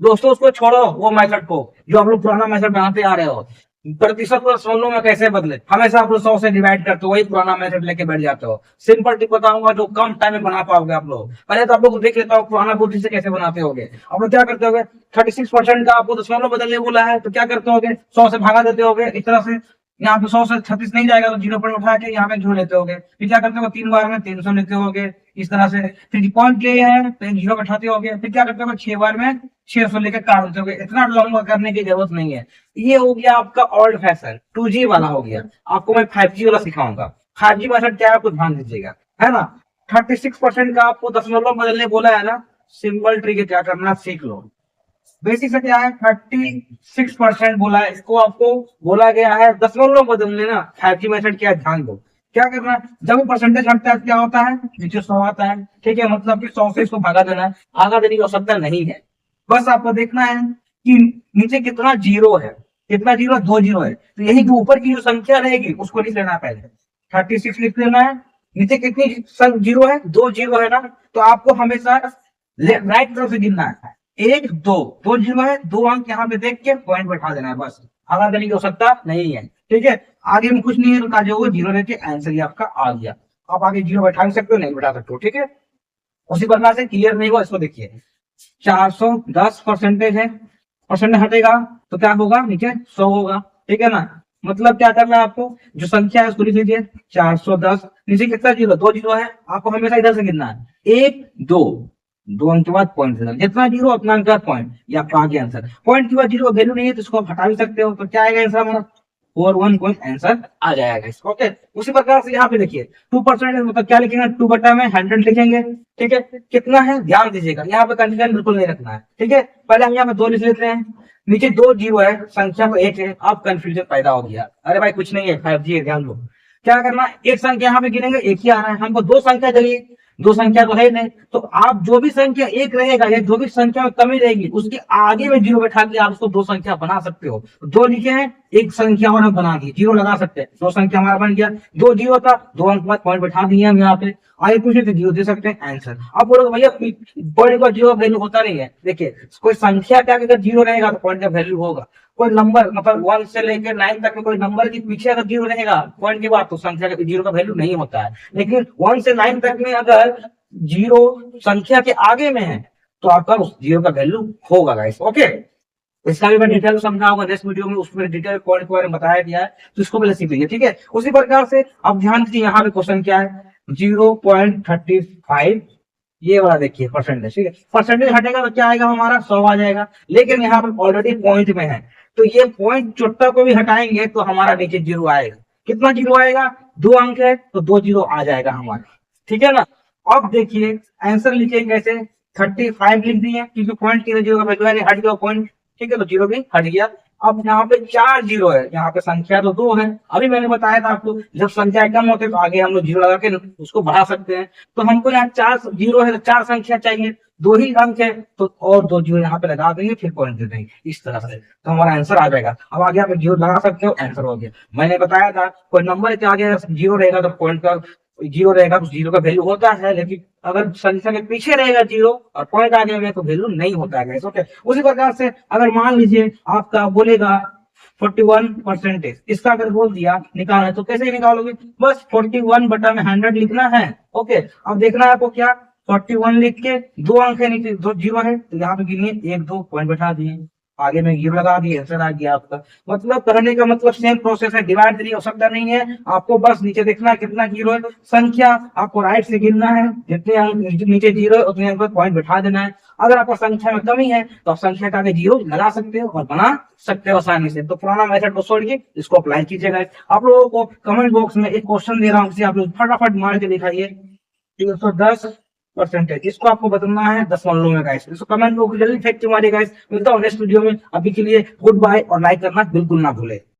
दोस्तों उसको छोड़ो, वो मेथड को जो आप लोग पुराना मेथड बनाते आ रहे हो। प्रतिशत को दशमलव में कैसे बदले, हमेशा आप लोग 100 से डिवाइड करते हो, वही पुराना मेथड लेके बैठ जाते हो। सिंपल टिप बताऊंगा जो कम टाइम में बना पाओगे आप लोग। पहले तो आप लोग देख लेता हो पुराना बुद्धि से कैसे बनाते होगे। आप लोग क्या करते होगे, 36% का आपको दशमलव बदलने बोला है तो क्या करते होगे, 100 से भागा देते होगे इस तरह से। यहाँ पे 100 से 36 नहीं जाएगा तो 0 पॉइंट उठा के यहाँ पे जोड़ लेते होगे। फिर क्या करते हो, 3 बार में 300 लेते होगे इस तरह से। फिर पॉइंट के है तो 0 बैठाते होगे। फिर क्या करते हो, 6 बार में 600 लेकर काट देते होगे। इतना लंबा करने की जरूरत नहीं है। ये हो गया आपका ओल्ड फैशन 2G वाला हो गया। आपको मैं 5G वाला सिखाऊंगा। 5G मेथड क्या है आपको ध्यान दीजिएगा, है ना। 36% का आपको दशमलव बदलने बोला है ना, सिंपल ट्रिक है, क्या करना सीख लो। बेसिक से क्या है, 36% बोला है, इसको आपको बोला गया है दशमलव बदलने ना। 5G मेथड क्या है ध्यान दो। क्या करना है, जब वो परसेंटेज हटता है क्या होता है, नीचे 100 आता है। ठीक है, मतलब कि 100 से इसको भागा देना है, भागा देने की आवश्यकता नहीं है। बस आपको देखना है कि नीचे कितना जीरो है, कितना जीरो, 2 जीरो है। तो यही जो ऊपर की जो संख्या रहेगी उसको लिख लेना है पहले। 36 लिख लेना है। नीचे कितनी जीरो है, 2 जीरो है ना। तो आपको हमेशा राइट तरफ से गिनना है, 1 2, 2 जीरो है, 2 अंक यहाँ पे देख के पॉइंट बैठा देना है, बस भागा देने की आवश्यकता नहीं है। ठीक है, आगे में कुछ नहीं है, तो जो वो जीरो रहते आंसर ही आपका आ गया। आप आगे जीरो बैठा भी सकते हो, नहीं बैठा सकते हो। ठीक है, उसी प्रकार से क्लियर नहीं हुआ इसको देखिए। 410 परसेंटेज है, परसेंट हटेगा तो क्या होगा, नीचे 100 होगा। ठीक है ना, मतलब क्या करना है आपको, जो संख्या है उसको लिख लीजिए 410। नीचे कितना जीरो, 2 जीरो है, आपको हमेशा इधर से गिनना है, 1 2, 2 अंक के बाद पॉइंट देना, जितना जीरो उतना अंक का पॉइंट। ये आपका आ गया आंसर। पॉइंट के बाद जीरो वैल्यू नहीं है तो इसको आप हटा भी सकते हो। तो क्या आएगा आंसर हमारा, 4 1 पॉइंट आंसर आ जाएगा इसको। ओके, उसी प्रकार से यहाँ पे देखिए 2% मतलब क्या लिखेंगे, 2 बटा में 100 लिखेंगे। ठीक है, कितना है ध्यान दीजिएगा, यहाँ पे कंफ्यूजन बिल्कुल नहीं रखना है। ठीक है, पहले हम यहाँ पे 2 लिख लेते हैं। नीचे 2 जीरो है, संख्या को 1 है, अब कंफ्यूजन पैदा हो गया। अरे भाई कुछ नहीं है, 5G है, ध्यान दो। क्या करना है, एक संख्या यहाँ पे गिनेंगे, एक ही आ रहा है, हमको 2 संख्या चाहिए, 2 संख्या तो है नहीं। तो आप जो भी संख्या एक रहेगा या जो भी संख्या में कमी रहेगी उसके आगे में जीरो बैठा के आप उसको 2 संख्या बना सकते हो। 2 लिखे हैं, एक संख्या और हम बना दिए, जीरो लगा सकते हैं, 2 संख्या हमारा बन गया। 2 जीरो था, 2 अंक बाद पॉइंट बैठा दिए हम यहाँ पे। आगे पूछे तो जीरो दे सकते हैं आंसर। अब बोलोगे भैया पॉइंट का जीरो वैल्यू होता नहीं है। देखिए कोई संख्या के आगे अगर जीरो रहेगा तो पॉइंट का वैल्यू होगा। कोई नंबर मतलब 1 से लेकर 9 तक में कोई नंबर के पीछे अगर जीरो रहेगा पॉइंट के बाद तो संख्या का जीरो का वैल्यू नहीं होता है। लेकिन 1 से 9 तक में अगर जीरो संख्या के आगे में है तो आपका उस जीरो का वैल्यू होगा गाइस। ओके, इसका भी मैं डिटेल समझाऊंगा नेक्स्ट वीडियो में, उसमें डिटेल पॉइंट के बारे में बताया गया है, तो इसको पहले सीख लीजिए। ठीक है, उसी प्रकार से अब ध्यान दीजिए, यहाँ पे क्वेश्चन क्या है, 0.35 ये वाला देखिए परसेंटेज। ठीक है, परसेंटेज हटेगा तो क्या आएगा हमारा, 100 आ जाएगा। लेकिन यहाँ पर ऑलरेडी पॉइंट में है तो ये पॉइंट चुट्टा को भी हटाएंगे तो हमारा नीचे जीरो आएगा। कितना जीरो आएगा, 2 अंक है तो 2 जीरो आ जाएगा हमारा। ठीक है ना, अब देखिए आंसर लिखेंगे कैसे, 35 लिख दिए क्योंकि पॉइंट की जीरो का वैल्यू है, हट गया पॉइंट। ठीक है, तो जीरो भी हट गया। अब यहाँ पे 4 जीरो है, यहाँ पे संख्या तो 2 है। अभी मैंने बताया था आपको जब संख्या कम होते तो आगे हम लोग जीरो लगा के उसको बढ़ा सकते हैं। तो हमको यहाँ 4 जीरो है तो 4 संख्या चाहिए, 2 ही अंक है तो और 2 जीरो यहाँ पे लगा देंगे, फिर पॉइंट दे देंगे इस तरह से, तो हमारा आंसर आ जाएगा। अब आगे आप जीरो लगा सकते हो, आंसर हो गया। मैंने बताया था कोई नंबर के आगे जीरो रहेगा तो पॉइंट का जीरो रहेगा, उस जीरो का वैल्यू होता है। लेकिन अगर संख्या के पीछे रहेगा जीरो और पॉइंट आगे में तो वैल्यू नहीं होता है। ओके, उसी प्रकार से अगर मान लीजिए आपका बोलेगा 41%, इसका अगर बोल दिया निकालना है तो कैसे निकालोगे, बस 41 बटा में 100 लिखना है। ओके, अब देखना है आपको क्या, 41 लिख के 2 अंक है नीचे, 2 जीरो है तो यहाँ पे गिनिए 1 2 पॉइंट बैठा दिए, आगे में जीरो लगा दिए, आंसर आ गया आपका। मतलब कहने का मतलब सेम प्रोसेस है, डिवाइड देने की आवश्यकता नहीं है आपको, बस नीचे देखना है कितना जीरो है। संख्या आपको राइट से गिनना है, जितने अंक नीचे जीरो है उतने अंक पर पॉइंट बैठा देना है। अगर आपको संख्या में कमी है तो आप संख्या का आगे जीरो लगा सकते हो और बना सकते हो आसानी से। तो पुराना मेथड को छोड़िए, इसको अप्लाई कीजिएगा। आप लोगों को कमेंट बॉक्स में एक क्वेश्चन दे रहा हूँ, आप लोग फटाफट मार के दिखाइए। 310%, इसको आपको बदलना है दशमलव में गाइस। इसको कमेंट बॉक्स जल्दी फेंक के मारिए गाइस। मिलता हूँ नेक्स्ट वीडियो में, अभी के लिए गुड बाय और लाइक करना बिल्कुल ना भूले।